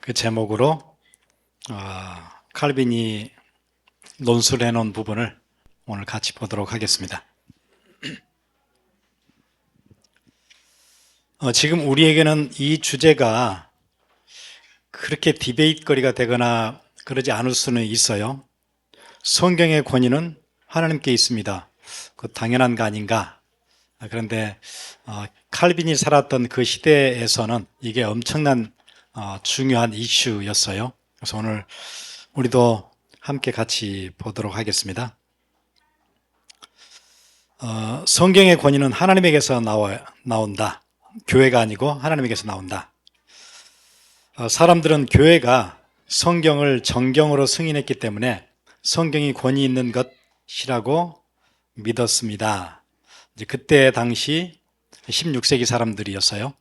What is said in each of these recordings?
그 제목으로 칼빈이 논술을 해놓은 부분을 오늘 같이 보도록 하겠습니다. 지금 우리에게는 이 주제가 그렇게 디베이트거리가 되거나 그러지 않을 수는 있어요. 성경의 권위는 하나님께 있습니다. 그 당연한 거 아닌가? 그런데 칼빈이 살았던 그 시대에서는 이게 엄청난 중요한 이슈였어요. 그래서 오늘 우리도 함께 같이 보도록 하겠습니다. 성경의 권위는 하나님에게서 나온다. 교회가 아니고 하나님에게서 나온다. 사람들은 교회가 성경을 정경으로 승인했기 때문에 성경이 권위 있는 것이라고 믿었습니다. 이제 그때 당시 16세기 사람들이었어요.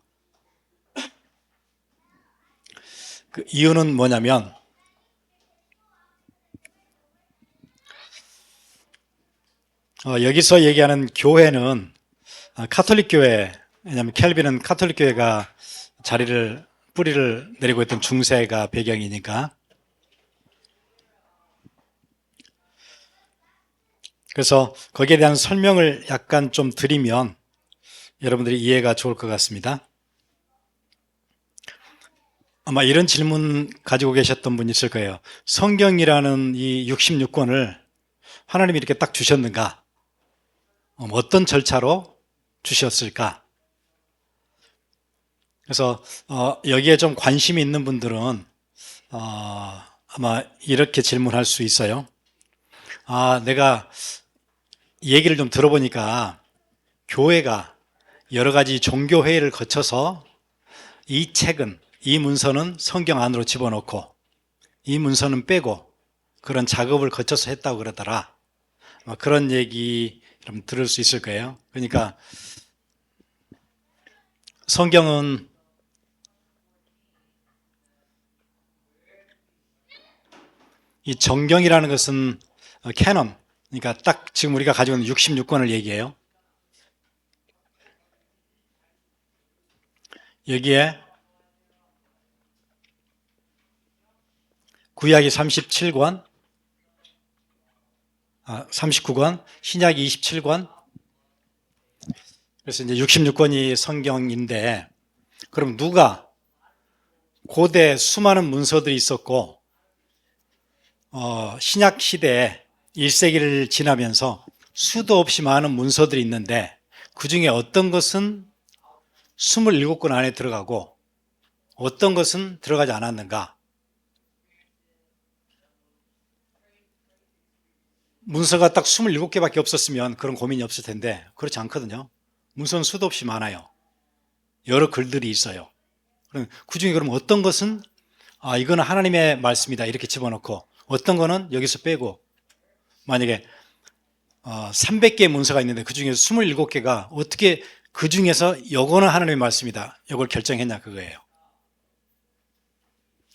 그 이유는 뭐냐면 여기서 얘기하는 교회는 카톨릭 교회, 왜냐하면 켈빈은 카톨릭 교회가 뿌리를 내리고 있던 중세가 배경이니까. 그래서 거기에 대한 설명을 약간 좀 드리면 여러분들이 이해가 좋을 것 같습니다. 아마 이런 질문 가지고 계셨던 분이 있을 거예요. 성경이라는 이 66권을 하나님이 이렇게 딱 주셨는가? 어떤 절차로 주셨을까? 그래서 여기에 좀 관심이 있는 분들은 아마 이렇게 질문할 수 있어요. 내가 얘기를 좀 들어보니까 교회가 여러 가지 종교회의를 거쳐서 이 문서는 성경 안으로 집어넣고 이 문서는 빼고 그런 작업을 거쳐서 했다고 그러더라. 그런 얘기 좀 들을 수 있을 거예요. 그러니까 성경은 이 정경이라는 것은 캐논, 그러니까 딱 지금 우리가 가지고 있는 66권을 얘기해요. 여기에 구약이 39권, 신약이 27권, 그래서 이제 66권이 성경인데, 그럼 누가 고대 수많은 문서들이 있었고, 신약 시대에 1세기를 지나면서 수도 없이 많은 문서들이 있는데 그 중에 어떤 것은 27권 안에 들어가고 어떤 것은 들어가지 않았는가? 문서가 딱 27개밖에 없었으면 그런 고민이 없을 텐데 그렇지 않거든요. 문서는 수도 없이 많아요. 여러 글들이 있어요. 그 중에 그럼 어떤 것은 이거는 하나님의 말씀이다 이렇게 집어넣고 어떤 거는 여기서 빼고 만약에 300개의 문서가 있는데 그 중에서 27개가 어떻게 그 중에서 이거는 하나님의 말씀이다 이걸 결정했냐 그거예요.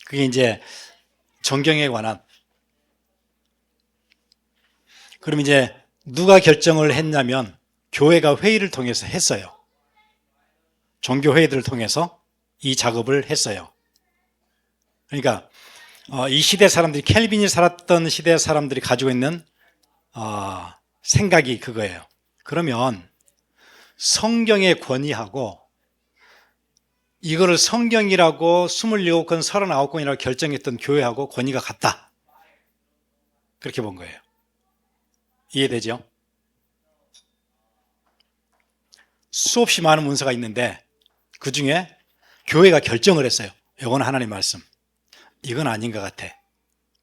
그게 이제 정경에 관한. 그럼 이제 누가 결정을 했냐면 교회가 회의를 통해서 했어요. 종교 회의들을 통해서 이 작업을 했어요. 그러니까 이 시대 사람들이 켈빈이 살았던 시대 사람들이 가지고 있는 생각이 그거예요. 그러면 성경의 권위하고 이거를 성경이라고 27권, 39권이라고 결정했던 교회하고 권위가 같다. 그렇게 본 거예요. 이해되죠? 수없이 많은 문서가 있는데 그 중에 교회가 결정을 했어요. 이건 하나님 말씀. 이건 아닌 것 같아.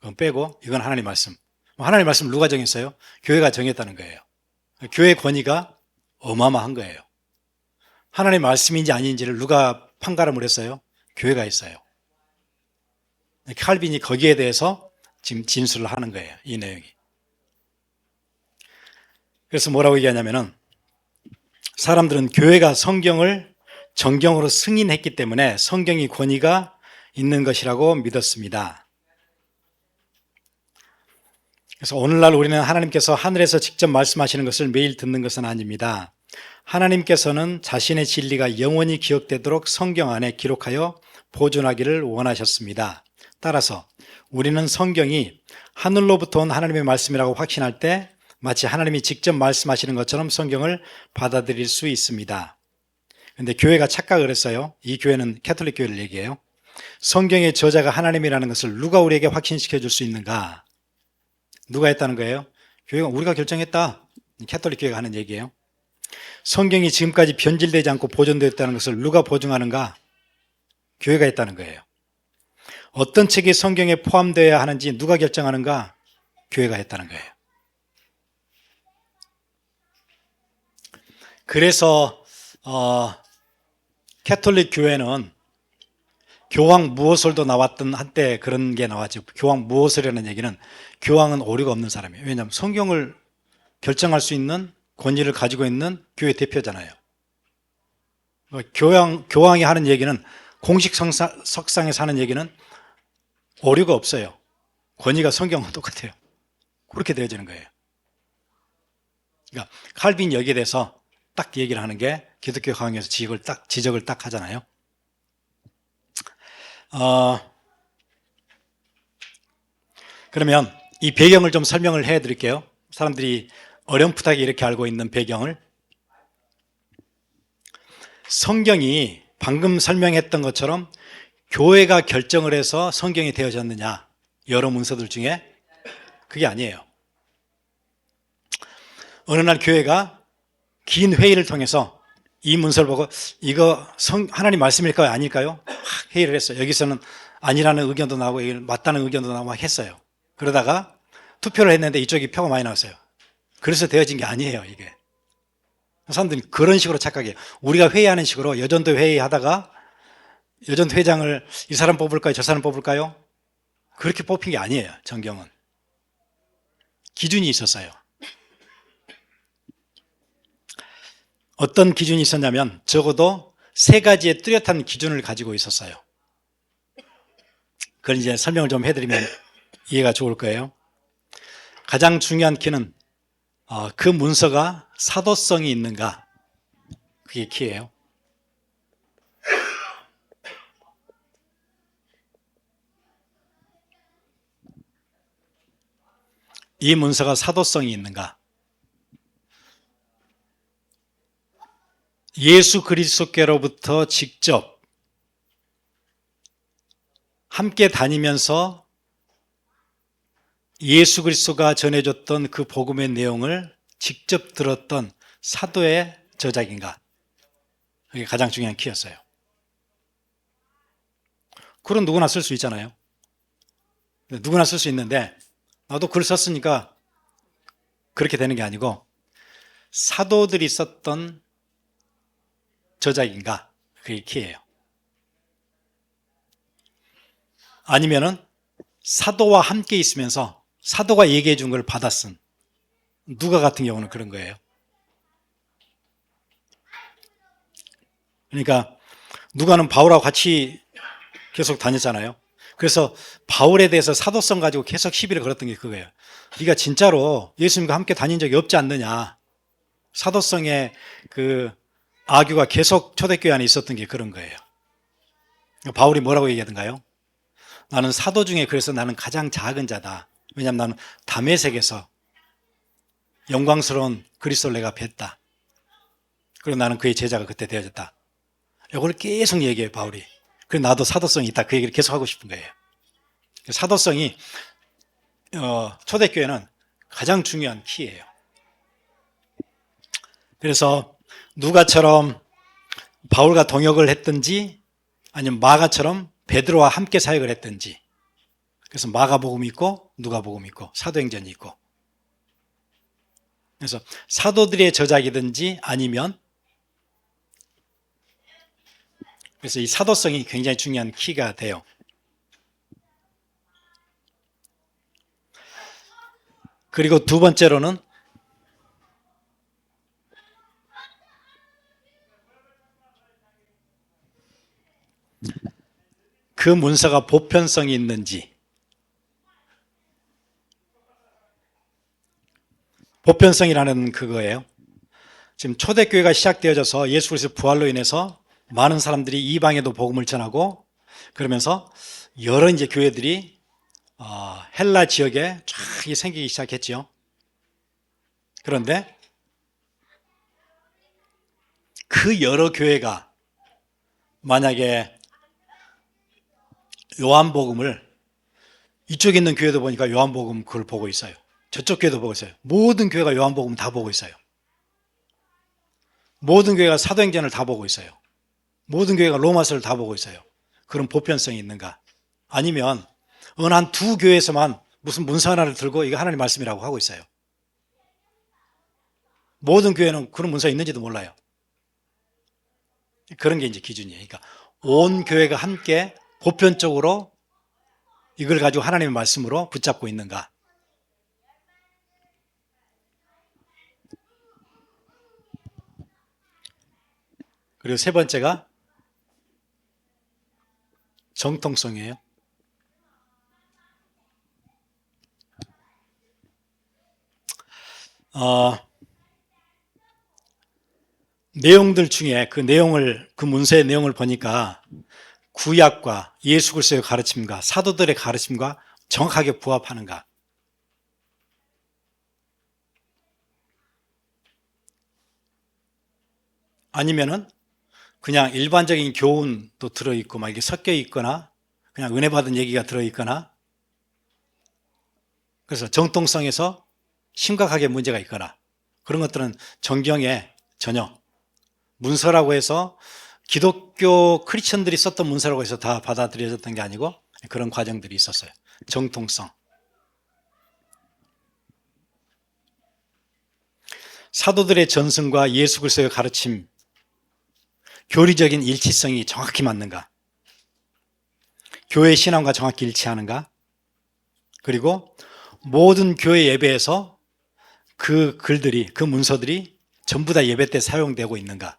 그건 빼고 이건 하나님 말씀. 하나님 말씀 누가 정했어요? 교회가 정했다는 거예요. 교회의 권위가 어마어마한 거예요. 하나님 말씀인지 아닌지를 누가 판가름을 했어요? 교회가 했어요. 칼빈이 거기에 대해서 지금 진술을 하는 거예요. 이 내용이. 그래서 뭐라고 얘기하냐면은 사람들은 교회가 성경을 정경으로 승인했기 때문에 성경이 권위가 있는 것이라고 믿었습니다. 그래서 오늘날 우리는 하나님께서 하늘에서 직접 말씀하시는 것을 매일 듣는 것은 아닙니다. 하나님께서는 자신의 진리가 영원히 기억되도록 성경 안에 기록하여 보존하기를 원하셨습니다. 따라서 우리는 성경이 하늘로부터 온 하나님의 말씀이라고 확신할 때 마치 하나님이 직접 말씀하시는 것처럼 성경을 받아들일 수 있습니다. 그런데 교회가 착각을 했어요. 이 교회는 캐톨릭 교회를 얘기해요. 성경의 저자가 하나님이라는 것을 누가 우리에게 확신시켜 줄 수 있는가? 누가 했다는 거예요? 교회가 우리가 결정했다. 캐톨릭 교회가 하는 얘기예요. 성경이 지금까지 변질되지 않고 보존되었다는 것을 누가 보증하는가? 교회가 했다는 거예요. 어떤 책이 성경에 포함되어야 하는지 누가 결정하는가? 교회가 했다는 거예요. 그래서 캐톨릭 교회는 교황 무호설도 나왔던 한때 그런 게 나왔죠. 교황 무호설이라는 얘기는 교황은 오류가 없는 사람이에요. 왜냐하면 성경을 결정할 수 있는 권위를 가지고 있는 교회 대표잖아요. 교황이 하는 얘기는 공식 석상에서 하는 얘기는 오류가 없어요. 권위가 성경과 똑같아요. 그렇게 되어지는 거예요. 그러니까 칼빈이 여기에 대해서 딱 얘기를 하는 게 기독교 강의에서 지적을 딱 하잖아요. 그러면 이 배경을 좀 설명을 해 드릴게요. 사람들이 어렴풋하게 이렇게 알고 있는 배경을. 성경이 방금 설명했던 것처럼 교회가 결정을 해서 성경이 되어졌느냐, 여러 문서들 중에? 그게 아니에요. 어느 날 교회가 긴 회의를 통해서 이 문서를 보고 이거 하나님 말씀일까요? 아닐까요? 회의를 했어요. 여기서는 아니라는 의견도 나오고 맞다는 의견도 나오고 했어요. 그러다가 투표를 했는데 이쪽이 표가 많이 나왔어요. 그래서 되어진 게 아니에요, 이게. 사람들이 그런 식으로 착각해요. 우리가 회의하는 식으로 여전도 회의하다가 여전도 회장을 이 사람 뽑을까요? 저 사람 뽑을까요? 그렇게 뽑힌 게 아니에요, 정경은. 기준이 있었어요. 어떤 기준이 있었냐면 적어도 3가지의 뚜렷한 기준을 가지고 있었어요. 그걸 이제 설명을 좀 해드리면 이해가 좋을 거예요. 가장 중요한 키는 그 문서가 사도성이 있는가, 그게 키예요. 이 문서가 사도성이 있는가, 예수 그리스도께로부터 직접 함께 다니면서 예수 그리스도가 전해줬던 그 복음의 내용을 직접 들었던 사도의 저작인가, 그게 가장 중요한 키였어요. 글은 누구나 쓸 수 있잖아요. 누구나 쓸 수 있는데 나도 글 썼으니까 그렇게 되는 게 아니고 사도들이 썼던 저작인가, 그게 키예요. 아니면은 사도와 함께 있으면서 사도가 얘기해 준 걸 받아쓴 누가 같은 경우는 그런 거예요. 그러니까 누가는 바울하고 같이 계속 다녔잖아요. 그래서 바울에 대해서 사도성 가지고 계속 시비를 걸었던 게 그거예요. 네가 진짜로 예수님과 함께 다닌 적이 없지 않느냐. 사도성의 그 악유가 계속 초대교회 안에 있었던 게 그런 거예요. 바울이 뭐라고 얘기하던가요? 나는 사도 중에 그래서 나는 가장 작은 자다. 왜냐하면 나는 다메섹에서 영광스러운 그리스도를 내가 뵀다. 그리고 나는 그의 제자가 그때 되어졌다. 이걸 계속 얘기해요, 바울이. 그래서 나도 사도성이 있다. 그 얘기를 계속 하고 싶은 거예요. 사도성이 초대교회는 가장 중요한 키예요. 그래서 누가처럼 바울과 동역을 했든지 아니면 마가처럼 베드로와 함께 사역을 했든지, 그래서 마가복음이 있고 누가복음이 있고 사도행전이 있고, 그래서 사도들의 저작이든지 아니면, 그래서 이 사도성이 굉장히 중요한 키가 돼요. 그리고 두 번째로는 그 문서가 보편성이 있는지. 보편성이라는 그거예요. 지금 초대교회가 시작되어져서 예수 그리스도 부활로 인해서 많은 사람들이 이방에도 복음을 전하고 그러면서 여러 이제 교회들이 헬라 지역에 쫙 생기기 시작했죠. 그런데 그 여러 교회가 만약에 요한복음을 이쪽에 있는 교회도 보니까 요한복음 그걸 보고 있어요. 저쪽 교회도 보고 있어요. 모든 교회가 요한복음 다 보고 있어요. 모든 교회가 사도행전을 다 보고 있어요. 모든 교회가 로마서를 다 보고 있어요. 그런 보편성이 있는가? 아니면 어느 한 두 교회에서만 무슨 문서 하나를 들고 이거 하나님 말씀이라고 하고 있어요. 모든 교회는 그런 문서가 있는지도 몰라요. 그런 게 이제 기준이에요. 그러니까 온 교회가 함께 보편적으로 이걸 가지고 하나님의 말씀으로 붙잡고 있는가? 그리고 세 번째가 정통성이에요. 내용들 중에 그 문서의 내용을 보니까 구약과 예수 그리스도의 가르침과 사도들의 가르침과 정확하게 부합하는가? 아니면은 그냥 일반적인 교훈도 들어있고 막 이게 섞여 있거나 그냥 은혜 받은 얘기가 들어있거나 그래서 정통성에서 심각하게 문제가 있거나 그런 것들은 정경에 전혀 문서라고 해서 기독교 크리스천들이 썼던 문서라고 해서 다 받아들여졌던 게 아니고 그런 과정들이 있었어요. 정통성. 사도들의 전승과 예수 그리스도의 가르침, 교리적인 일치성이 정확히 맞는가? 교회 신앙과 정확히 일치하는가? 그리고 모든 교회 예배에서 그 글들이, 그 문서들이 전부 다 예배 때 사용되고 있는가?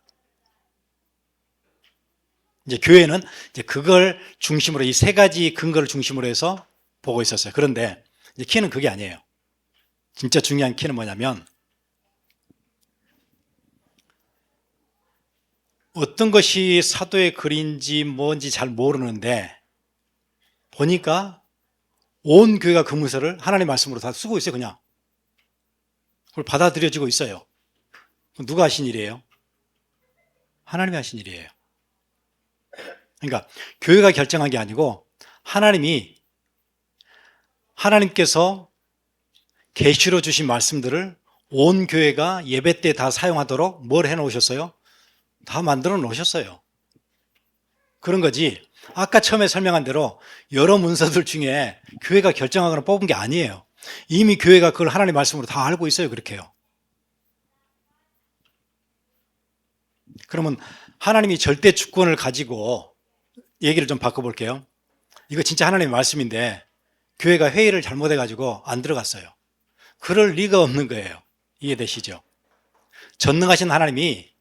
이제 교회는 이제 그걸 중심으로 이 세 가지 근거를 중심으로 해서 보고 있었어요. 그런데 이제 키는 그게 아니에요. 진짜 중요한 키는 뭐냐면 어떤 것이 사도의 글인지 뭔지 잘 모르는데 보니까 온 교회가 그 문서를 하나님의 말씀으로 다 쓰고 있어요. 그냥 그걸 받아들여지고 있어요. 누가 하신 일이에요? 하나님이 하신 일이에요. 그러니까 교회가 결정한 게 아니고 하나님께서 계시로 주신 말씀들을 온 교회가 예배 때 다 사용하도록 뭘 해놓으셨어요? 다 만들어 놓으셨어요. 그런 거지. 아까 처음에 설명한 대로 여러 문서들 중에 교회가 결정하거나 뽑은 게 아니에요. 이미 교회가 그걸 하나님의 말씀으로 다 알고 있어요. 그렇게요. 그러면 하나님이 절대 주권을 가지고 얘기를 좀 바꿔볼게요. 이거 진짜 하나님의 말씀인데 교회가 회의를 잘못해가지고 안 들어갔어요. 그럴 리가 없는 거예요. 이해되시죠? 전능하신 하나님이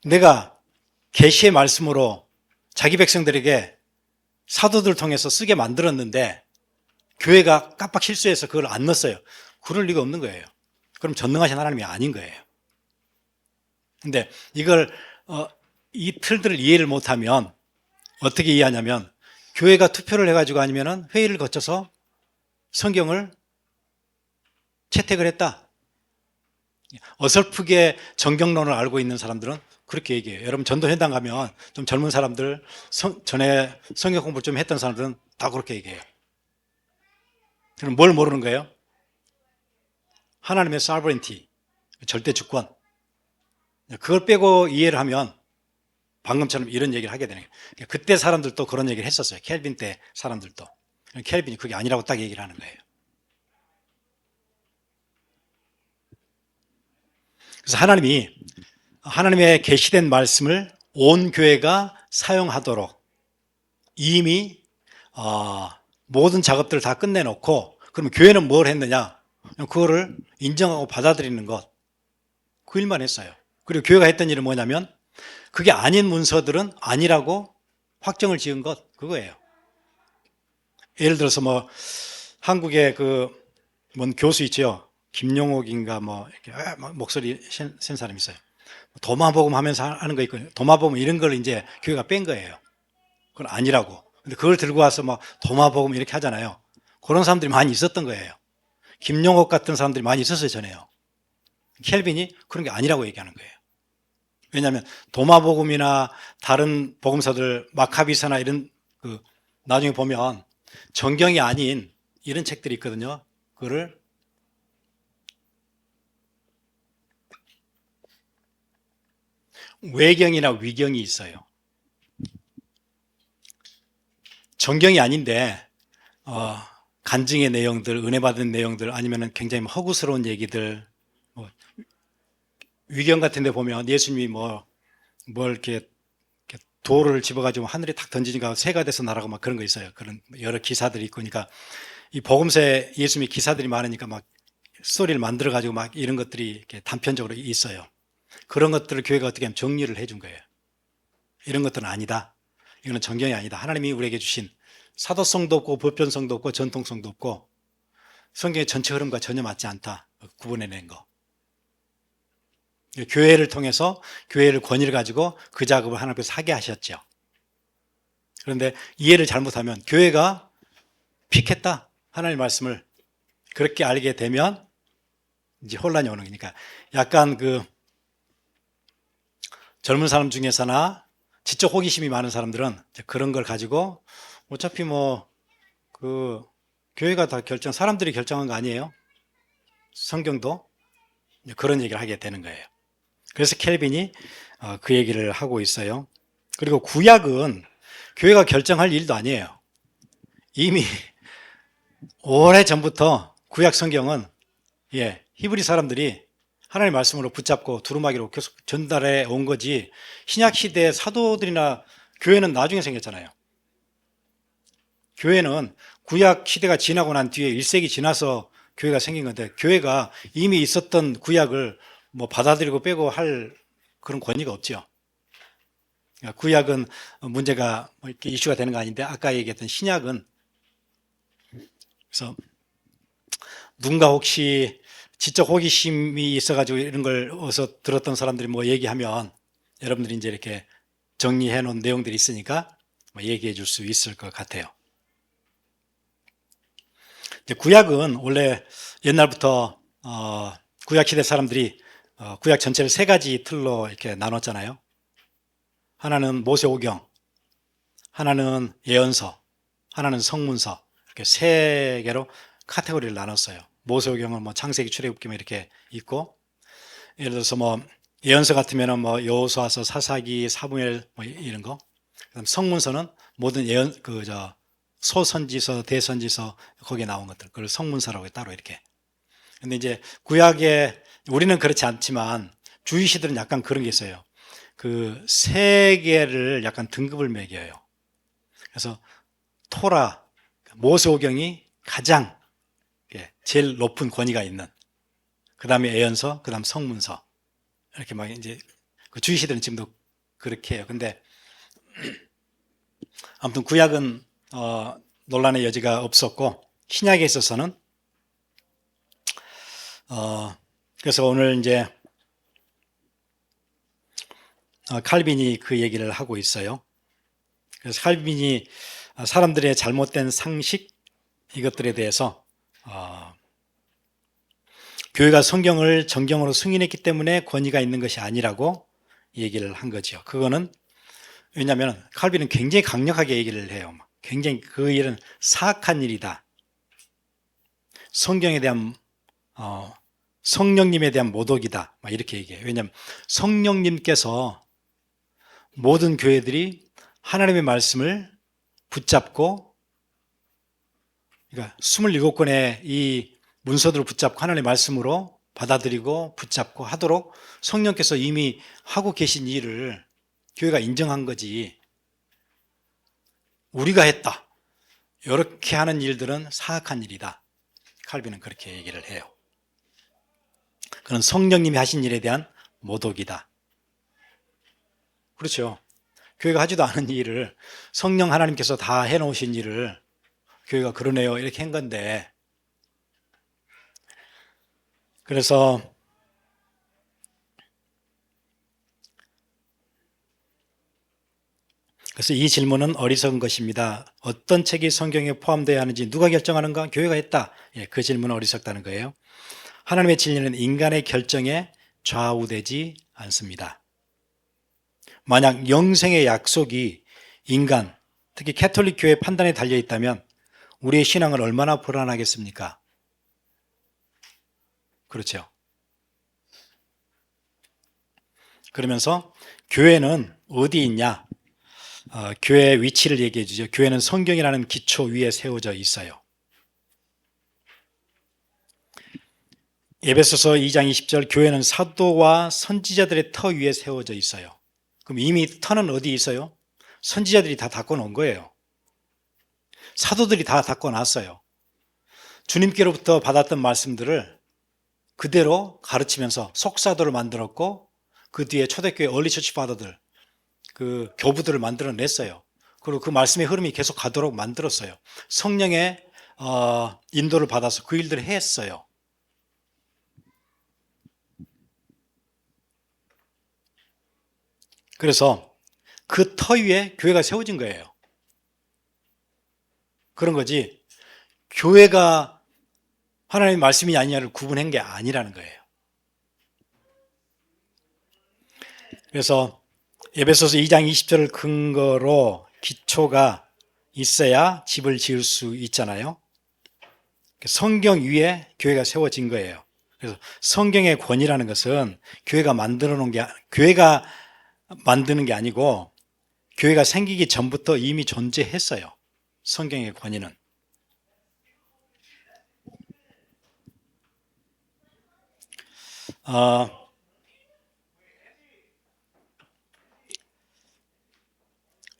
내가 계시의 말씀으로 자기 백성들에게 사도들 통해서 쓰게 만들었는데 교회가 깜빡 실수해서 그걸 안 넣었어요. 그럴 리가 없는 거예요. 그럼 전능하신 하나님이 아닌 거예요. 근데 이걸 이 틀들을 이해를 못하면 어떻게 이해하냐면 교회가 투표를 해가지고 아니면은 회의를 거쳐서 성경을 채택을 했다. 어설프게 정경론을 알고 있는 사람들은 그렇게 얘기해요. 여러분 전도회당 가면 좀 젊은 사람들, 전에 성경 공부를 좀 했던 사람들은 다 그렇게 얘기해요. 그럼 뭘 모르는 거예요? 하나님의 sovereignty, 절대 주권. 그걸 빼고 이해를 하면 방금처럼 이런 얘기를 하게 되는 거예요. 그때 사람들도 그런 얘기를 했었어요. 켈빈 때 사람들도. 켈빈이 그게 아니라고 딱 얘기를 하는 거예요. 그래서 하나님의 계시된 말씀을 온 교회가 사용하도록 이미 모든 작업들을 다 끝내놓고 그러면 교회는 뭘 했느냐? 그거를 인정하고 받아들이는 것. 그 일만 했어요. 그리고 교회가 했던 일은 뭐냐면 그게 아닌 문서들은 아니라고 확정을 지은 것 그거예요. 예를 들어서 뭐 한국에 뭔 교수 있죠. 김용옥인가 뭐 이렇게 목소리 센 사람 있어요. 도마복음 하면서 하는 거 있고, 도마복음 이런 걸 이제 교회가 뺀 거예요. 그건 아니라고. 근데 그걸 들고 와서 막 도마복음 이렇게 하잖아요. 그런 사람들이 많이 있었던 거예요. 김용옥 같은 사람들이 많이 있었어요, 전에요. 켈빈이 그런 게 아니라고 얘기하는 거예요. 왜냐하면 도마복음이나 다른 복음서들 마카비서나 이런 나중에 보면 정경이 아닌 이런 책들이 있거든요. 그거를 외경이나 위경이 있어요. 정경이 아닌데 간증의 내용들, 은혜 받은 내용들 아니면 굉장히 허구스러운 얘기들, 뭐 위경 같은 데 보면 예수님이 뭘 이렇게 돌을 집어가지고 하늘에 탁 던지니까 새가 돼서 날아가 막 그런 거 있어요. 그런 여러 기사들이 있고, 그러니까 이 복음서에 예수님이 기사들이 많으니까 막 스토리를 만들어가지고 막 이런 것들이 이렇게 단편적으로 있어요. 그런 것들을 교회가 어떻게 하면 정리를 해준 거예요. 이런 것들은 아니다. 이거는 정경이 아니다. 하나님이 우리에게 주신 사도성도 없고 보편성도 없고 전통성도 없고 성경의 전체 흐름과 전혀 맞지 않다. 구분해낸 거. 교회를 통해서 교회를 권위를 가지고 그 작업을 하나님께서 하게 하셨죠. 그런데 이해를 잘못하면 교회가 픽했다. 하나님의 말씀을 그렇게 알게 되면 이제 혼란이 오는 거니까 약간 젊은 사람 중에서나 지적 호기심이 많은 사람들은 그런 걸 가지고 어차피 교회가 다 사람들이 결정한 거 아니에요? 성경도 그런 얘기를 하게 되는 거예요. 그래서 켈빈이 그 얘기를 하고 있어요. 그리고 구약은 교회가 결정할 일도 아니에요. 이미 오래 전부터 구약 성경은 히브리 사람들이 하나님의 말씀으로 붙잡고 두루마기로 계속 전달해 온 거지, 신약 시대의 사도들이나 교회는 나중에 생겼잖아요. 교회는 구약 시대가 지나고 난 뒤에 1세기 지나서 교회가 생긴 건데, 교회가 이미 있었던 구약을 받아들이고 빼고 할 그런 권위가 없죠. 구약은 문제가 이렇게 이슈가 되는 거 아닌데, 아까 얘기했던 신약은, 그래서 누군가 혹시 지적 호기심이 있어가지고 이런 걸 어디서 들었던 사람들이 얘기하면 여러분들이 이제 이렇게 정리해 놓은 내용들이 있으니까 얘기해 줄 수 있을 것 같아요. 구약은 원래 옛날부터 구약 시대 사람들이 구약 전체를 세 가지 틀로 이렇게 나눴잖아요. 하나는 모세오경, 하나는 예언서, 하나는 성문서, 이렇게 세 개로 카테고리를 나눴어요. 모세오경은 창세기, 출애굽기 이렇게 있고, 예를 들어서 예언서 같으면은 여호수아서, 사사기, 사무엘 이런 거. 그다음 성문서는 모든 예언 소선지서, 대선지서 거기에 나온 것들, 그걸 성문서라고 따로 이렇게. 근데 이제 구약에 우리는 그렇지 않지만 주이시들은 약간 그런 게 있어요. 그 세 개를 약간 등급을 매겨요. 그래서 토라, 모세오경이 가장 제일 높은 권위가 있는. 그 다음에 예언서, 그 다음 성문서. 이렇게 이제 그 주이시들은 지금도 그렇게 해요. 근데 아무튼 구약은 논란의 여지가 없었고, 신약에 있어서는 그래서 오늘 이제 칼빈이 그 얘기를 하고 있어요. 그래서 칼빈이 사람들의 잘못된 상식 이것들에 대해서 교회가 성경을 정경으로 승인했기 때문에 권위가 있는 것이 아니라고 얘기를 한 거죠. 그거는 왜냐하면 칼빈은 굉장히 강력하게 얘기를 해요. 굉장히 그 일은 사악한 일이다. 성경에 대한 성령님에 대한 모독이다. 이렇게 얘기해요. 왜냐하면 성령님께서 모든 교회들이 하나님의 말씀을 붙잡고, 그러니까 27권의 이 문서들을 붙잡고 하나님의 말씀으로 받아들이고 붙잡고 하도록 성령께서 이미 하고 계신 일을 교회가 인정한 거지, 우리가 했다, 이렇게 하는 일들은 사악한 일이다. 칼빈은 그렇게 얘기를 해요. 그건 성령님이 하신 일에 대한 모독이다. 그렇죠. 교회가 하지도 않은 일을 성령 하나님께서 다 해놓으신 일을 교회가 그러네요 이렇게 한 건데, 그래서 그래서 이 질문은 어리석은 것입니다. 어떤 책이 성경에 포함되어야 하는지 누가 결정하는가? 교회가 했다. 예, 그 질문은 어리석다는 거예요. 하나님의 진리는 인간의 결정에 좌우되지 않습니다. 만약 영생의 약속이 인간, 특히 캐톨릭 교회 판단에 달려 있다면 우리의 신앙은 얼마나 불안하겠습니까? 그렇죠. 그러면서 교회는 어디 있냐? 교회의 위치를 얘기해 주죠. 교회는 성경이라는 기초 위에 세워져 있어요. 에베소서 2장 20절 교회는 사도와 선지자들의 터 위에 세워져 있어요. 그럼 이미 터는 어디 있어요? 선지자들이 다 닦아 놓은 거예요. 사도들이 다 닦아 놨어요. 주님께로부터 받았던 말씀들을 그대로 가르치면서 속사도를 만들었고 그 뒤에 초대교회 얼리처치 파더들 그 교부들을 만들어냈어요. 그리고 그 말씀의 흐름이 계속 가도록 만들었어요. 성령의 인도를 받아서 그 일들을 했어요. 그래서 그 터 위에 교회가 세워진 거예요. 그런 거지 교회가 하나님의 말씀이 아니냐를 구분한 게 아니라는 거예요. 그래서 에베소서 2장 20절을 근거로 기초가 있어야 집을 지을 수 있잖아요. 성경 위에 교회가 세워진 거예요. 그래서 성경의 권위라는 것은 교회가 교회가 만드는 게 아니고 교회가 생기기 전부터 이미 존재했어요. 성경의 권위는.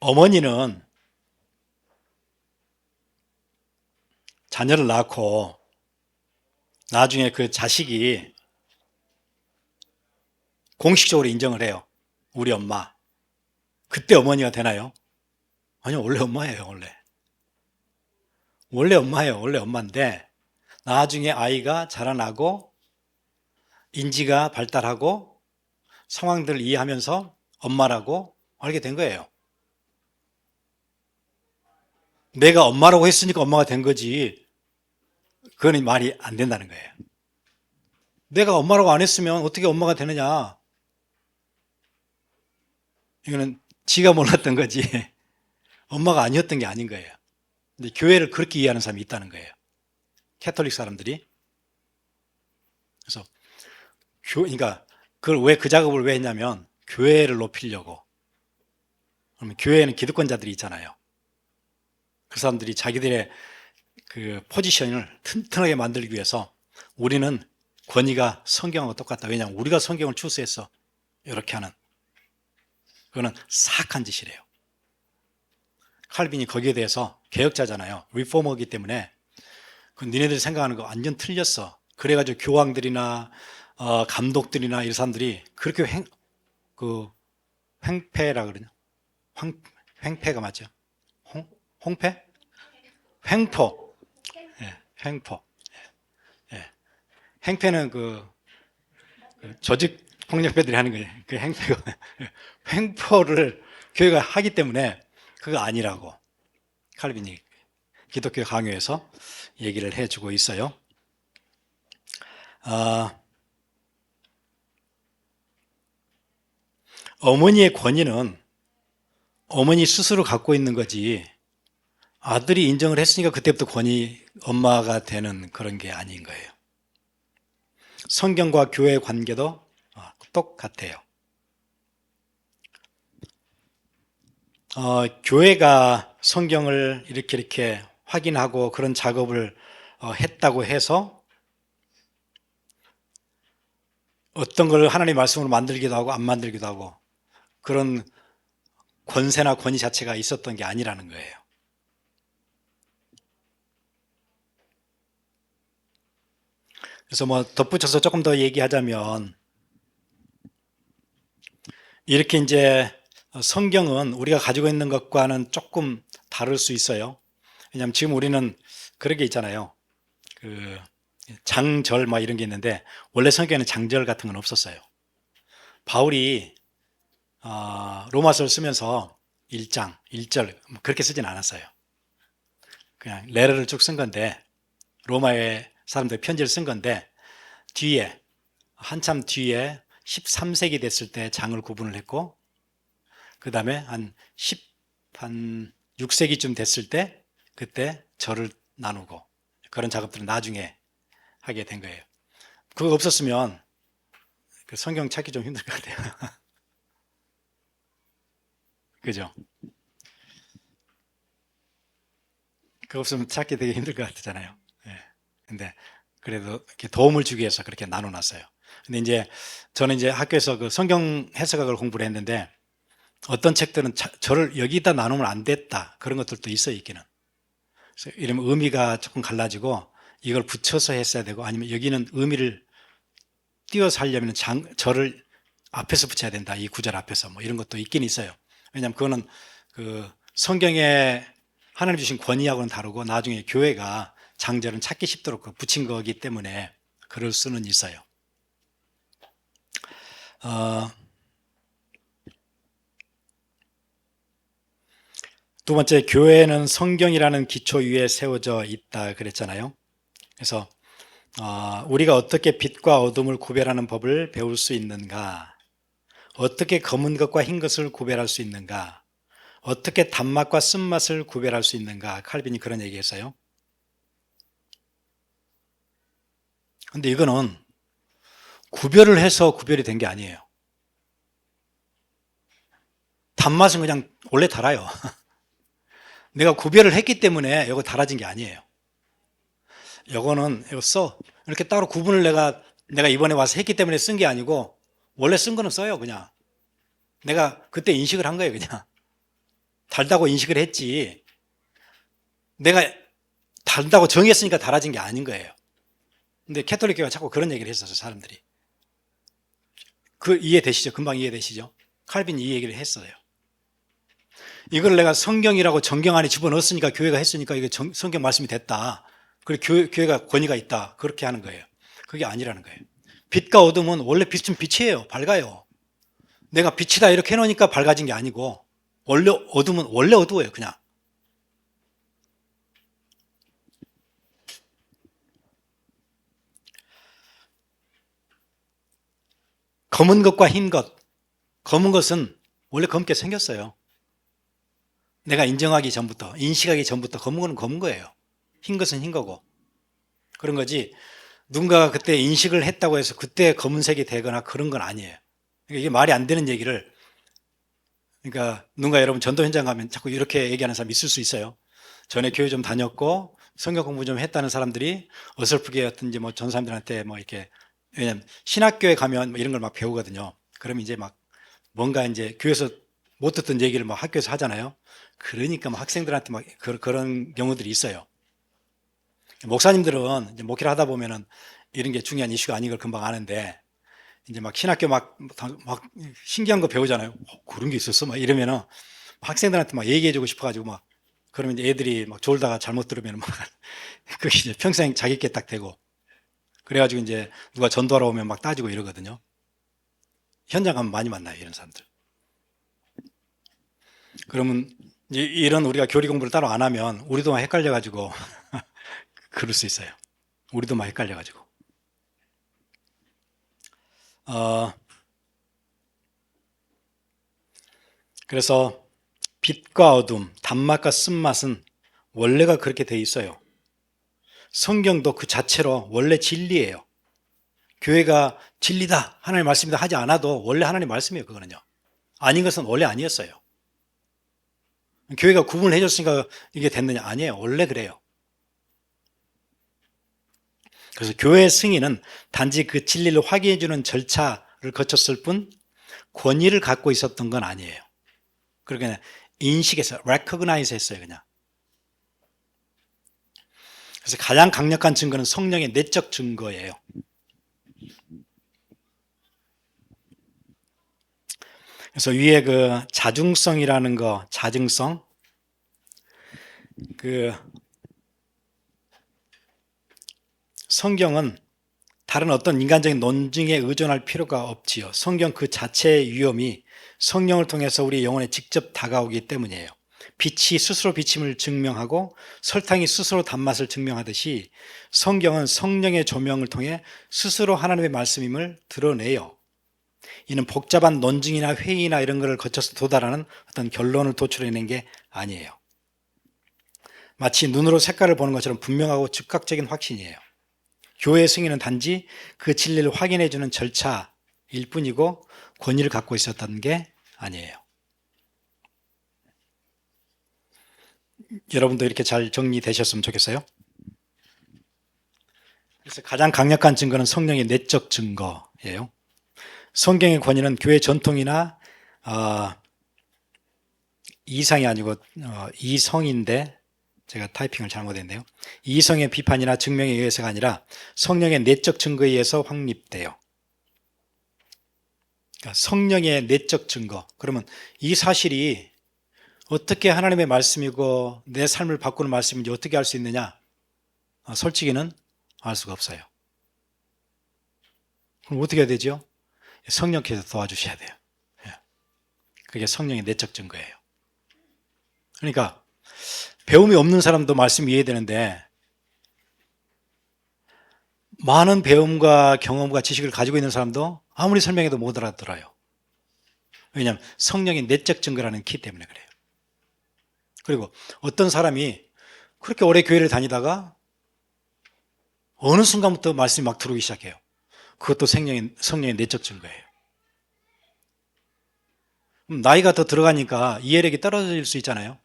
어머니는 자녀를 낳고 나중에 그 자식이 공식적으로 인정을 해요. 우리 엄마. 그때 어머니가 되나요? 아니요, 원래 엄마예요, 원래. 원래 엄마예요, 원래 엄마인데 나중에 아이가 자라나고 인지가 발달하고 상황들을 이해하면서 엄마라고 알게 된 거예요. 내가 엄마라고 했으니까 엄마가 된 거지. 그건 말이 안 된다는 거예요. 내가 엄마라고 안 했으면 어떻게 엄마가 되느냐. 이거는 지가 몰랐던 거지. 엄마가 아니었던 게 아닌 거예요. 근데 교회를 그렇게 이해하는 사람이 있다는 거예요. 캐톨릭 사람들이. 그래서 그러니까 그걸 왜 그 작업을 왜 했냐면 교회를 높이려고. 그러면 교회에는 기득권자들이 있잖아요. 그 사람들이 자기들의 그 포지션을 튼튼하게 만들기 위해서 우리는 권위가 성경하고 똑같다. 왜냐하면 우리가 성경을 출세했어. 이렇게 하는. 그거는 사악한 짓이래요. 칼빈이 거기에 대해서 개혁자잖아요. 리포머이기 때문에 그 니네들이 생각하는 거 완전 틀렸어. 그래가지고 교황들이나 감독들이나 이런 사람들이 그렇게 횡패라 그러냐? 횡패가 맞죠? 홍패? 횡포. 예, 횡포. 예. 행패는 조직 폭력배들이 하는 거예요. 그 행패가 횡포를 교회가 하기 때문에 그거 아니라고 칼빈이 기독교 강요에서 얘기를 해주고 있어요. 어머니의 권위는 어머니 스스로 갖고 있는 거지 아들이 인정을 했으니까 그때부터 엄마가 되는 그런 게 아닌 거예요. 성경과 교회의 관계도 똑같아요. 교회가 성경을 이렇게 확인하고 그런 작업을 했다고 해서 어떤 걸 하나님의 말씀으로 만들기도 하고 안 만들기도 하고 그런 권세나 권위 자체가 있었던 게 아니라는 거예요. 그래서 덧붙여서 조금 더 얘기하자면 이렇게 이제 성경은 우리가 가지고 있는 것과는 조금 다를 수 있어요. 왜냐하면 지금 우리는 그런 게 있잖아요. 장절 이런 게 있는데 원래 성경에는 장절 같은 건 없었어요. 바울이 로마서를 쓰면서 1장, 1절 그렇게 쓰진 않았어요. 그냥 레터를 쭉 쓴 건데 로마의 사람들 편지를 쓴 건데 뒤에 한참 뒤에 13세기 됐을 때 장을 구분을 했고 그 다음에 한 6세기쯤 됐을 때 그때 절을 나누고 그런 작업들은 나중에 하게 된 거예요. 그거 없었으면 그 성경 찾기 좀 힘들 것 같아요. 그죠? 그거 없으면 찾기 되게 힘들 것 같잖아요. 예. 근데 그래도 이렇게 도움을 주기 위해서 그렇게 나눠놨어요. 근데 이제 저는 이제 학교에서 그 성경 해석학을 공부를 했는데 어떤 책들은 저를 여기다 나누면 안 됐다. 그런 것들도 있어요, 있기는. 그래서 이러면 의미가 조금 갈라지고 이걸 붙여서 했어야 되고 아니면 여기는 의미를 띄워서 하려면 절을 앞에서 붙여야 된다. 이 구절 앞에서 뭐 이런 것도 있긴 있어요. 왜냐하면 그거는 그 성경에 하나님 주신 권위하고는 다르고 나중에 교회가 장절은 찾기 쉽도록 붙인 거기 때문에 그럴 수는 있어요. 두 번째, 교회는 성경이라는 기초 위에 세워져 있다 그랬잖아요. 그래서 우리가 어떻게 빛과 어둠을 구별하는 법을 배울 수 있는가? 어떻게 검은 것과 흰 것을 구별할 수 있는가? 어떻게 단맛과 쓴맛을 구별할 수 있는가? 칼빈이 그런 얘기했어요. 근데 이거는 구별을 해서 구별이 된 게 아니에요. 단맛은 그냥 원래 달아요. 내가 구별을 했기 때문에 이거 달아진 게 아니에요. 이거는 이거 써. 이렇게 따로 구분을 내가 이번에 와서 했기 때문에 쓴 게 아니고 원래 쓴 거는 써요, 그냥. 내가 그때 인식을 한 거예요, 그냥. 달다고 인식을 했지. 내가 달다고 정했으니까 달아진 게 아닌 거예요. 근데 캐톨릭 교회가 자꾸 그런 얘기를 했었어요, 사람들이. 그 이해되시죠? 금방 이해되시죠? 칼빈이 이 얘기를 했어요. 이걸 내가 성경이라고 정경 안에 집어넣었으니까 교회가 했으니까 이게 성경 말씀이 됐다. 그리고 교회가 권위가 있다. 그렇게 하는 거예요. 그게 아니라는 거예요. 빛과 어둠은 원래 빛은 빛이에요. 밝아요. 내가 빛이다 이렇게 해놓으니까 밝아진 게 아니고 원래 어둠은 원래 어두워요. 그냥. 검은 것과 흰 것. 검은 것은 원래 검게 생겼어요. 내가 인정하기 전부터, 인식하기 전부터 검은 거는 검은 거예요. 흰 것은 흰 거고. 그런 거지. 누군가가 그때 인식을 했다고 해서 그때 검은색이 되거나 그런 건 아니에요. 그러니까 이게 말이 안 되는 얘기를, 그러니까 누군가 여러분 전도 현장 가면 자꾸 이렇게 얘기하는 사람 있을 수 있어요. 전에 교회 좀 다녔고 성경 공부 좀 했다는 사람들이 어설프게 어떤지 뭐 전 사람들한테 뭐 이렇게, 왜냐면 신학교에 가면 뭐 이런 걸 막 배우거든요. 그럼 이제 막 뭔가 이제 교회에서 못 듣던 얘기를 막 학교에서 하잖아요. 그러니까 막 학생들한테 막 그런 경우들이 있어요. 목사님들은 이제 목회를 하다 보면은 이런 게 중요한 이슈가 아닌 걸 금방 아는데 이제 막 신학교 막 신기한 거 배우잖아요. 그런 게 있었어? 막 이러면은 학생들한테 막 얘기해주고 싶어가지고 막 그러면 이제 애들이 막 졸다가 잘못 들으면 막 그게 이제 평생 자기께 딱 되고 그래가지고 이제 누가 전도하러 오면 막 따지고 이러거든요. 현장 가면 많이 만나요, 이런 사람들. 그러면 이런 우리가 교리 공부를 따로 안 하면 우리도 막 헷갈려가지고 그럴 수 있어요. 우리도 막 헷갈려가지고. 어, 그래서 빛과 어둠, 단맛과 쓴맛은 원래가 그렇게 돼 있어요. 성경도 그 자체로 원래 진리예요. 교회가 진리다, 하나님의 말씀이다 하지 않아도 원래 하나님의 말씀이에요, 그거는요. 아닌 것은 원래 아니었어요. 교회가 구분을 해줬으니까 이게 됐느냐? 아니에요. 원래 그래요. 그래서 교회 승인은 단지 그 진리를 확인해주는 절차를 거쳤을 뿐 권위를 갖고 있었던 건 아니에요. 그러니까 인식해서 recognize 했어요, 그냥. 그래서 가장 강력한 증거는 성령의 내적 증거예요. 그래서 위에 그 자중성이라는 거, 자증성, 그 성경은 다른 어떤 인간적인 논증에 의존할 필요가 없지요. 성경 그 자체의 위엄이 성령을 통해서 우리 영혼에 직접 다가오기 때문이에요. 빛이 스스로 비침을 증명하고 설탕이 스스로 단맛을 증명하듯이 성경은 성령의 조명을 통해 스스로 하나님의 말씀임을 드러내요. 이는 복잡한 논증이나 회의나 이런 것을 거쳐서 도달하는 어떤 결론을 도출해낸 게 아니에요. 마치 눈으로 색깔을 보는 것처럼 분명하고 즉각적인 확신이에요. 교회의 승인은 단지 그 진리를 확인해주는 절차일 뿐이고 권위를 갖고 있었던 게 아니에요. 여러분도 이렇게 잘 정리되셨으면 좋겠어요. 그래서 가장 강력한 증거는 성령의 내적 증거예요. 성경의 권위는 교회 전통이나 이상이 아니고 이성인데 제가 타이핑을 잘못했네요. 이성의 비판이나 증명에 의해서가 아니라 성령의 내적 증거에 의해서 확립돼요. 그러니까 성령의 내적 증거. 그러면 이 사실이 어떻게 하나님의 말씀이고 내 삶을 바꾸는 말씀인지 어떻게 알 수 있느냐? 솔직히는 알 수가 없어요. 그럼 어떻게 해야 되죠? 성령께서 도와주셔야 돼요. 그게 성령의 내적 증거예요. 그러니까 배움이 없는 사람도 말씀 이해되는데 많은 배움과 경험과 지식을 가지고 있는 사람도 아무리 설명해도 못 알아들어요. 왜냐하면 성령의 내적 증거라는 키 때문에 그래요. 그리고 어떤 사람이 그렇게 오래 교회를 다니다가 어느 순간부터 말씀이 막 들어오기 시작해요. 그것도 성령의 내적 증거예요. 나이가 더 들어가니까 이해력이 떨어질 수 있잖아요.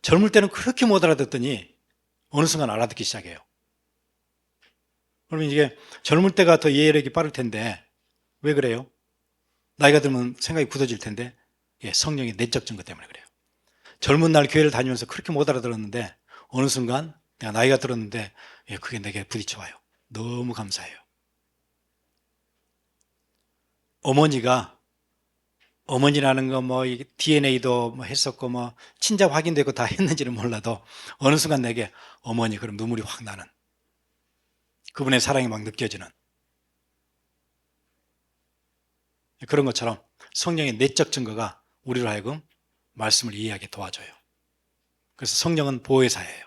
젊을 때는 그렇게 못 알아듣더니 어느 순간 알아듣기 시작해요. 그러면 이게 젊을 때가 더 이해력이 빠를 텐데 왜 그래요? 나이가 들면 생각이 굳어질 텐데 성령의 내적 증거 때문에 그래요. 젊은 날 교회를 다니면서 그렇게 못 알아들었는데 어느 순간 내가 나이가 들었는데 그게 내게 부딪혀와요. 너무 감사해요. 어머니라는 거 뭐 DNA도 뭐 했었고 뭐 친자 확인되고 다 했는지는 몰라도 어느 순간 내게 어머니 그럼 눈물이 확 나는 그분의 사랑이 막 느껴지는 그런 것처럼 성령의 내적 증거가 우리로 하여금 말씀을 이해하게 도와줘요. 그래서 성령은 보혜사예요.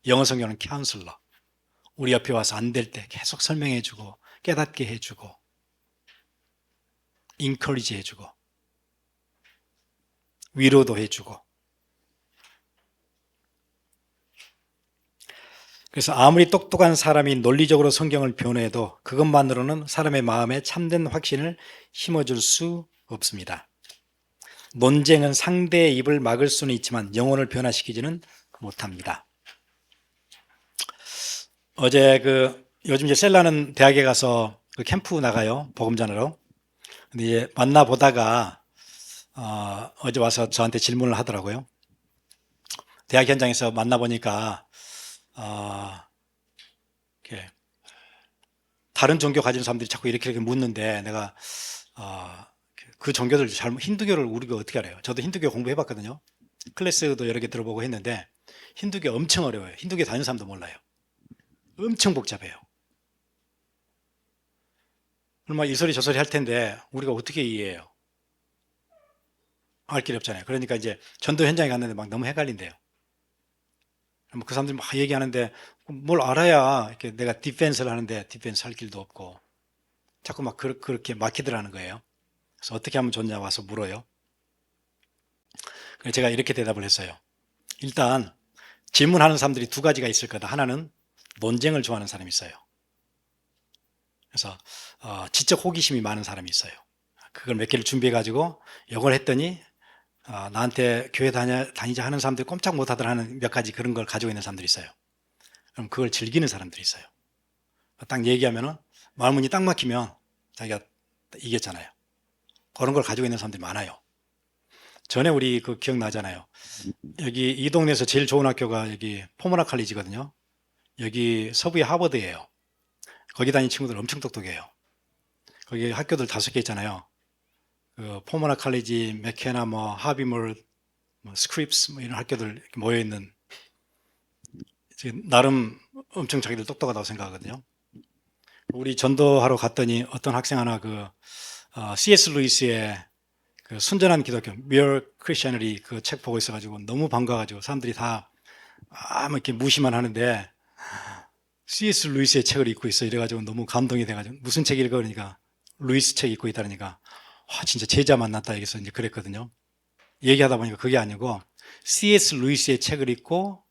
영어 성경은 카운슬러. 우리 옆에 와서 안 될 때 계속 설명해주고 깨닫게 해주고 인커리지 해주고 위로도 해주고. 그래서 아무리 똑똑한 사람이 논리적으로 성경을 변호해도 그것만으로는 사람의 마음에 참된 확신을 심어줄 수 없습니다. 논쟁은 상대의 입을 막을 수는 있지만 영혼을 변화시키지는 못합니다. 어제 요즘 이제 셀라는 대학에 가서 캠프 나가요. 복음 전하러. 근데 이제 만나보다가 어제 와서 저한테 질문을 하더라고요. 대학 현장에서 만나보니까 다른 종교 가진 사람들이 자꾸 이렇게 묻는데 내가 그 종교들 힌두교를 우리가 어떻게 알아요? 저도 힌두교 공부해봤거든요. 클래스도 여러 개 들어보고 했는데 힌두교 엄청 어려워요. 힌두교 다니는 사람도 몰라요. 엄청 복잡해요. 얼마 이소리 저소리 할 텐데 우리가 어떻게 이해해요? 알 길이 없잖아요. 그러니까 이제 전도 현장에 갔는데 막 너무 헷갈린대요. 그 사람들이 막 얘기하는데 뭘 알아야 이렇게 내가 디펜스를 하는데 디펜스 할 길도 없고 자꾸 막 그렇게 막히더라는 거예요. 그래서 어떻게 하면 좋냐 와서 물어요. 그래서 제가 이렇게 대답을 했어요. 일단 질문하는 사람들이 두 가지가 있을 거다. 하나는 논쟁을 좋아하는 사람이 있어요. 그래서 지적 호기심이 많은 사람이 있어요. 그걸 몇 개를 준비해 가지고 이걸 했더니 나한테 교회 다니자 하는 사람들이 꼼짝 못하더라 하는 몇 가지 그런 걸 가지고 있는 사람들이 있어요. 그럼 그걸 즐기는 사람들이 있어요. 딱 얘기하면은 말문이 딱 막히면 자기가 이겼잖아요. 그런 걸 가지고 있는 사람들이 많아요. 전에 우리 기억나잖아요. 여기 이 동네에서 제일 좋은 학교가 여기 포모나 칼리지거든요. 여기 서부의 하버드예요. 거기 다니는 친구들 엄청 똑똑해요. 거기 학교들 5개 있잖아요. 포모나 칼리지, 맥케나, 하비몰, 스크립스 이런 학교들 모여 있는 나름 엄청 자기들 똑똑하다고 생각하거든요. 우리 전도하러 갔더니 어떤 학생 하나 C.S. 루이스의 그 순전한 기독교, Mere Christianity 그 책 보고 있어가지고 너무 반가워가지고 사람들이 다 뭐 이렇게 무시만 하는데 C.S. 루이스의 책을 읽고 있어 이래가지고 너무 감동이 돼가지고 무슨 책 읽어 그러니까 루이스 책 읽고 있다니까 진짜 제자 만났다 여기서 이제 그랬거든요. 얘기하다 보니까 그게 아니고 C.S. 루이스의 책을 읽고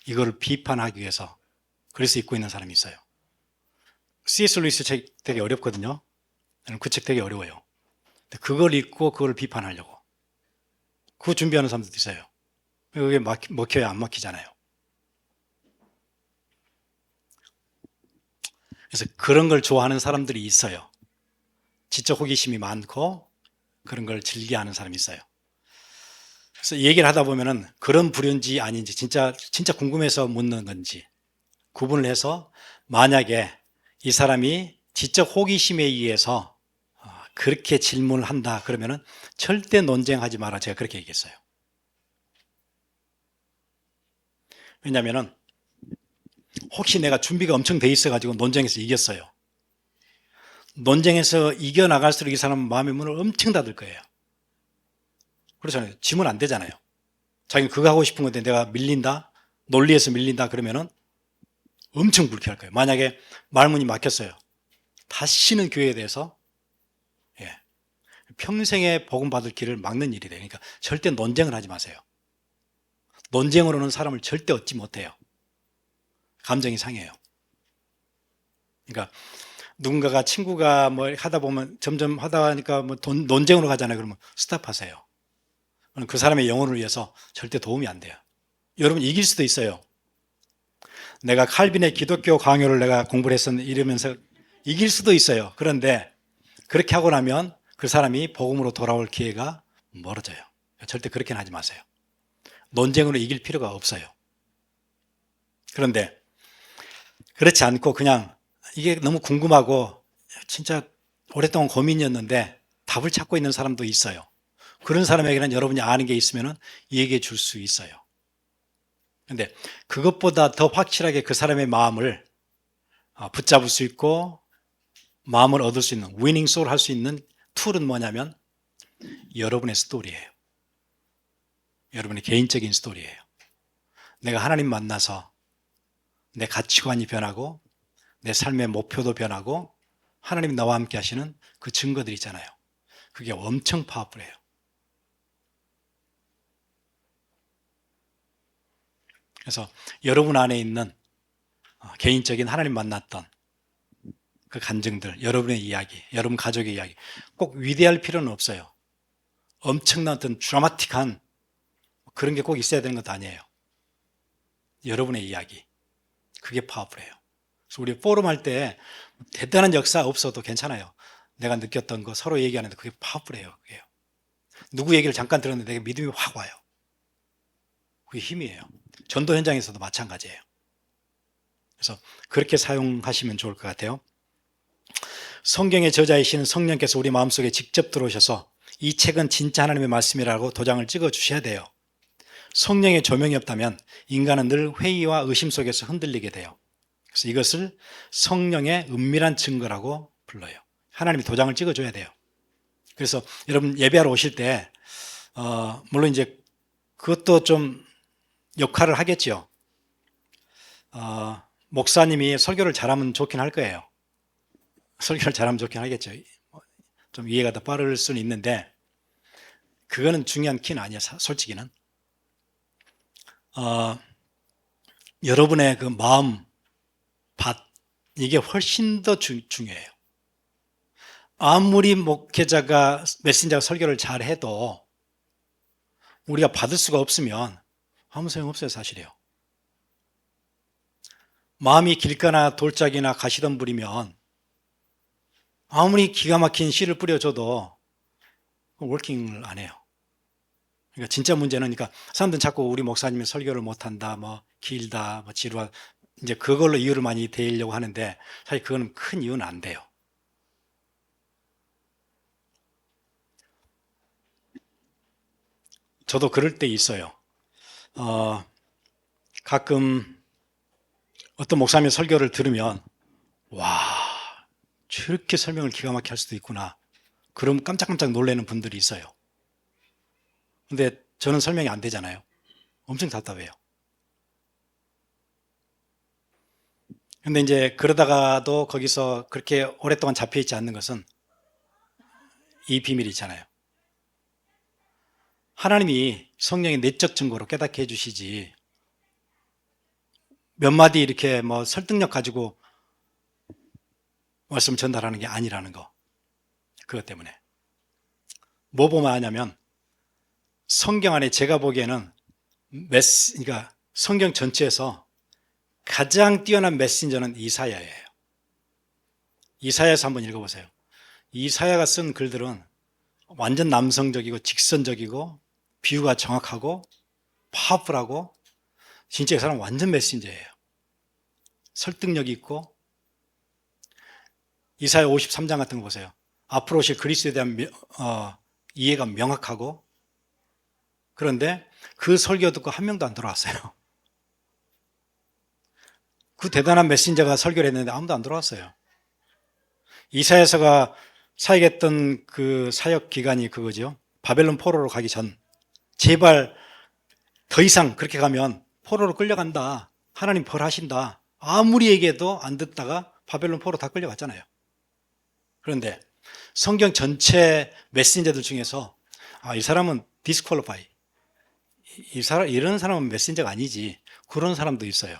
이거를 비판하기 위해서 그래서 읽고 있는 사람이 있어요. C.S. 루이스 책 되게 어렵거든요. 그 책 되게 어려워요. 그걸 읽고 그걸 비판하려고 그거 준비하는 사람들도 있어요. 그게 먹혀야 안 먹히잖아요. 그래서 그런 걸 좋아하는 사람들이 있어요. 지적 호기심이 많고 그런 걸 즐겨하는 사람이 있어요. 그래서 얘기를 하다 보면은 그런 부류인지 아닌지 진짜 궁금해서 묻는 건지 구분을 해서 만약에 이 사람이 지적 호기심에 의해서 그렇게 질문을 한다 그러면은 절대 논쟁하지 마라 제가 그렇게 얘기했어요. 왜냐면은 혹시 내가 준비가 엄청 돼 있어 가지고 논쟁에서 이겼어요. 논쟁에서 이겨나갈수록 이 사람은 마음의 문을 엄청 닫을 거예요. 그렇잖아요. 지면 안 되잖아요. 자기는 그거 하고 싶은 건데 내가 밀린다? 논리에서 밀린다 그러면은 엄청 불쾌할 거예요. 만약에 말문이 막혔어요. 다시는 교회에 대해서 평생에 복음 받을 길을 막는 일이 돼요. 그러니까 절대 논쟁을 하지 마세요. 논쟁으로는 사람을 절대 얻지 못해요. 감정이 상해요. 그러니까 누군가가 친구가 뭐 하다 보면 점점 하다 하니까 뭐 논쟁으로 가잖아요. 그러면 스탑하세요. 그 사람의 영혼을 위해서 절대 도움이 안 돼요. 여러분 이길 수도 있어요. 내가 칼빈의 기독교 강요를 내가 공부를 했었는데 이러면서 이길 수도 있어요. 그런데 그렇게 하고 나면 그 사람이 복음으로 돌아올 기회가 멀어져요. 절대 그렇게는 하지 마세요. 논쟁으로 이길 필요가 없어요. 그런데 그렇지 않고 그냥 이게 너무 궁금하고 진짜 오랫동안 고민이었는데 답을 찾고 있는 사람도 있어요. 그런 사람에게는 여러분이 아는 게 있으면 얘기해 줄 수 있어요. 그런데 그것보다 더 확실하게 그 사람의 마음을 붙잡을 수 있고 마음을 얻을 수 있는 위닝 소울 할 수 있는 툴은 뭐냐면 여러분의 스토리예요. 여러분의 개인적인 스토리예요. 내가 하나님 만나서 내 가치관이 변하고 내 삶의 목표도 변하고 하나님 나와 함께 하시는 그 증거들 있잖아요. 그게 엄청 파워풀해요. 그래서 여러분 안에 있는 개인적인 하나님 만났던 그 간증들, 여러분의 이야기, 여러분 가족의 이야기 꼭 위대할 필요는 없어요. 엄청난 어떤 드라마틱한 그런 게 꼭 있어야 되는 것도 아니에요. 여러분의 이야기, 그게 파워풀해요. 그래서 우리 포럼 할 때 대단한 역사 없어도 괜찮아요. 내가 느꼈던 거 서로 얘기하는데 그게 파워풀해요. 그게요. 누구 얘기를 잠깐 들었는데 내가 믿음이 확 와요. 그게 힘이에요. 전도 현장에서도 마찬가지예요. 그래서 그렇게 사용하시면 좋을 것 같아요. 성경의 저자이신 성령께서 우리 마음속에 직접 들어오셔서 이 책은 진짜 하나님의 말씀이라고 도장을 찍어 주셔야 돼요. 성령의 조명이 없다면 인간은 늘 회의와 의심 속에서 흔들리게 돼요. 그래서 이것을 성령의 은밀한 증거라고 불러요. 하나님이 도장을 찍어줘야 돼요. 그래서 여러분 예배하러 오실 때 물론 이제 그것도 좀 역할을 하겠죠. 목사님이 설교를 잘하면 좋긴 할 거예요. 설교를 잘하면 좋긴 하겠죠. 좀 이해가 더 빠를 수는 있는데 그거는 중요한 키는 아니에요. 솔직히는 여러분의 그 마음 밭 이게 훨씬 더 중요해요. 아무리 목회자가 메신저가 설교를 잘해도 우리가 받을 수가 없으면 아무 소용없어요. 사실이요. 마음이 길가나 돌짝이나 가시덤불이면 아무리 기가 막힌 씨를 뿌려줘도 워킹을 안 해요. 그러니까 진짜 문제는 그러니까 사람들은 자꾸 우리 목사님이 설교를 못한다, 뭐 길다, 뭐 지루하다 이제 그걸로 이유를 많이 대려고 하는데 사실 그거는 큰 이유는 안 돼요. 저도 그럴 때 있어요. 가끔 어떤 목사님의 설교를 들으면 와 저렇게 설명을 기가 막히게 할 수도 있구나 그럼 깜짝깜짝 놀라는 분들이 있어요. 근데 저는 설명이 안 되잖아요. 엄청 답답해요. 근데 이제 그러다가도 거기서 그렇게 오랫동안 잡혀 있지 않는 것은 이 비밀이 있잖아요. 하나님이 성령의 내적 증거로 깨닫게 해주시지 몇 마디 이렇게 뭐 설득력 가지고 말씀 전달하는 게 아니라는 거. 그것 때문에. 뭐 보면 아냐면 성경 안에 제가 보기에는 그러니까 성경 전체에서 가장 뛰어난 메신저는 이사야예요. 이사야에서 한번 읽어보세요. 이사야가 쓴 글들은 완전 남성적이고 직선적이고 비유가 정확하고 파워풀하고 진짜 이 사람 완전 메신저예요. 설득력이 있고 이사야 53장 같은 거 보세요. 앞으로 오실 그리스도에 대한 이해가 명확하고 그런데 그 설교 듣고 한 명도 안 들어왔어요. 그 대단한 메신저가 설교를 했는데 아무도 안 들어왔어요. 이사야서가 사역했던 그 사역 기간이 그거죠. 바벨론 포로로 가기 전 제발 더 이상 그렇게 가면 포로로 끌려간다. 하나님 벌하신다. 아무리 얘기해도 안 듣다가 바벨론 포로 다 끌려갔잖아요. 그런데 성경 전체 메신저들 중에서 이 사람은 디스퀄리파이. 이런 사람은 메신저가 아니지. 그런 사람도 있어요.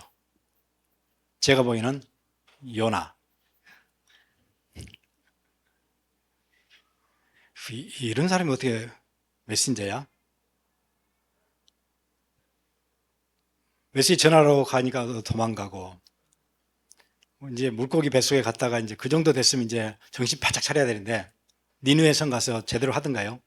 제가 보기에는 요나. 이런 사람이 어떻게 메신저야? 메시지 전하러 가니까 도망가고, 이제 물고기 뱃속에 갔다가 이제 그 정도 됐으면 이제 정신 바짝 차려야 되는데, 니느웨 성 가서 제대로 하던가요?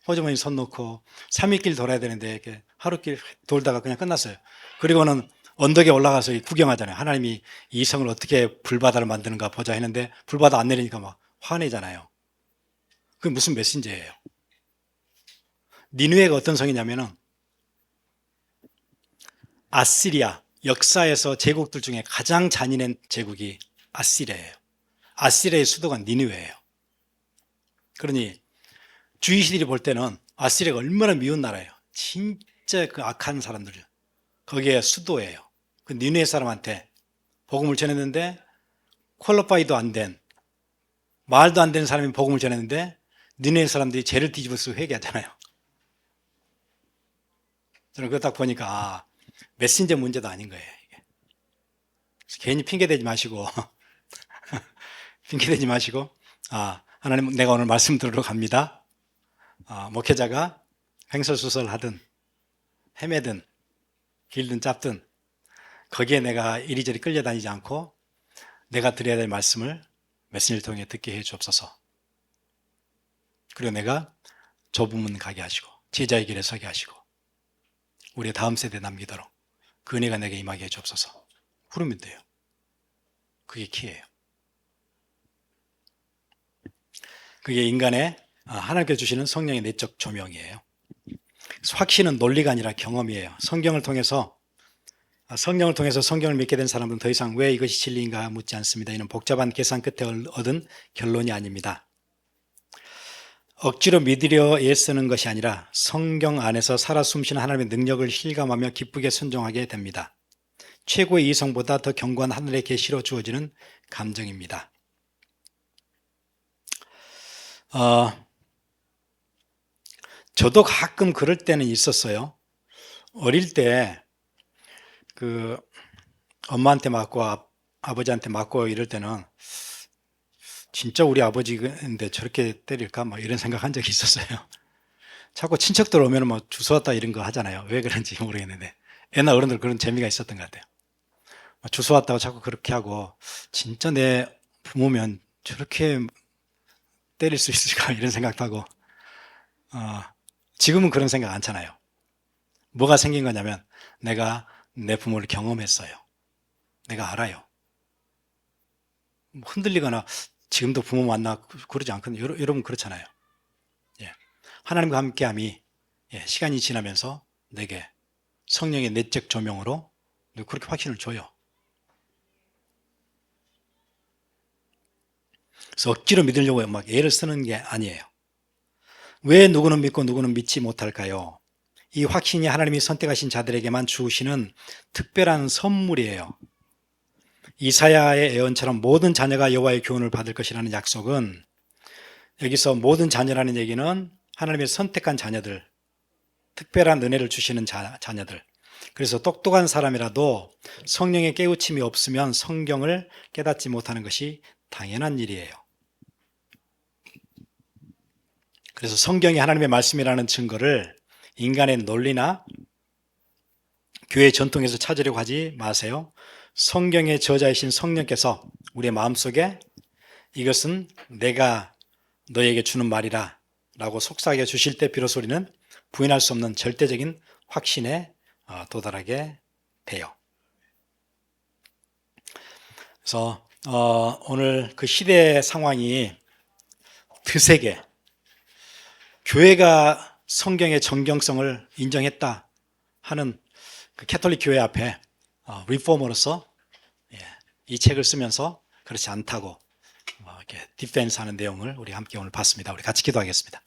호주머니 손 놓고 3일길 돌아야 되는데 이렇게 하루길 돌다가 그냥 끝났어요. 그리고는 언덕에 올라가서 구경하잖아요. 하나님이 이 성을 어떻게 불바다를 만드는가 보자 했는데 불바다 안 내리니까 막 화내잖아요. 그게 무슨 메신저예요? 니느웨가 어떤 성이냐면은 아시리아 역사에서 제국들 중에 가장 잔인한 제국이 아시리아예요. 아시리아의 수도가 니느웨예요. 그러니 주의시들이 볼 때는 아시리아가 얼마나 미운 나라예요. 진짜 그 악한 사람들. 거기에 수도예요. 그 니느웨 사람한테 복음을 전했는데 퀄리파이도 안 된, 말도 안 되는 사람이 복음을 전했는데 니느웨 사람들이 죄를 뒤집어서 회개하잖아요. 저는 그거 딱 보니까 메신저 문제도 아닌 거예요. 이게. 괜히 핑계대지 마시고 핑계대지 마시고 하나님 내가 오늘 말씀 들으러 갑니다. 목회자가 횡설수설하든 헤매든 길든 짧든 거기에 내가 이리저리 끌려다니지 않고 내가 드려야 될 말씀을 메신저를 통해 듣게 해 주옵소서. 그리고 내가 좁은 문 가게 하시고 제자의 길에 서게 하시고 우리의 다음 세대 남기도록 그 은혜가 내게 임하게 해 주옵소서. 그러면 돼요. 그게 키예요. 그게 인간의 하나님께서 주시는 성령의 내적 조명이에요. 확신은 논리가 아니라 경험이에요. 성경을 통해서 성경을 믿게 된 사람은 더 이상 왜 이것이 진리인가 묻지 않습니다. 이는 복잡한 계산 끝에 얻은 결론이 아닙니다. 억지로 믿으려 애쓰는 것이 아니라 성경 안에서 살아 숨쉬는 하나님의 능력을 실감하며 기쁘게 순종하게 됩니다. 최고의 이성보다 더 견고한 하늘의 계시로 주어지는 감정입니다. 저도 가끔 그럴 때는 있었어요. 어릴 때 그 엄마한테 맞고 아버지한테 맞고 이럴 때는 진짜 우리 아버지인데 저렇게 때릴까? 뭐 이런 생각한 적이 있었어요. 자꾸 친척들 오면 뭐 주워왔다 이런 거 하잖아요. 왜 그런지 모르겠는데 옛날 어른들 그런 재미가 있었던 것 같아요. 주워왔다고 자꾸 그렇게 하고 진짜 내 부모면 저렇게 때릴 수 있을까 이런 생각도 하고 지금은 그런 생각 안 하잖아요. 뭐가 생긴 거냐면 내가 내 부모를 경험했어요. 내가 알아요. 흔들리거나 지금도 부모 만나 그러지 않거든요. 여러분 그렇잖아요. 예. 하나님과 함께함이 시간이 지나면서 내게 성령의 내적 조명으로 그렇게 확신을 줘요. 그래서 억지로 믿으려고 막 애를 쓰는 게 아니에요. 왜 누구는 믿고 누구는 믿지 못할까요? 이 확신이 하나님이 선택하신 자들에게만 주시는 특별한 선물이에요. 이사야의 예언처럼 모든 자녀가 여호와의 교훈을 받을 것이라는 약속은, 여기서 모든 자녀라는 얘기는 하나님의 선택한 자녀들, 특별한 은혜를 주시는 자녀들. 그래서 똑똑한 사람이라도 성령의 깨우침이 없으면 성경을 깨닫지 못하는 것이 당연한 일이에요. 그래서 성경이 하나님의 말씀이라는 증거를 인간의 논리나 교회 전통에서 찾으려고 하지 마세요. 성경의 저자이신 성령께서 우리의 마음속에 이것은 내가 너에게 주는 말이라 라고 속삭여 주실 때 비로소 우리는 부인할 수 없는 절대적인 확신에 도달하게 돼요. 그래서 오늘 그 시대의 상황이 드세게 교회가 성경의 정경성을 인정했다 하는 그 캐톨릭 교회 앞에 리포머로서 이 책을 쓰면서 그렇지 않다고 이렇게 디펜스 하는 내용을 우리 함께 오늘 봤습니다. 우리 같이 기도하겠습니다.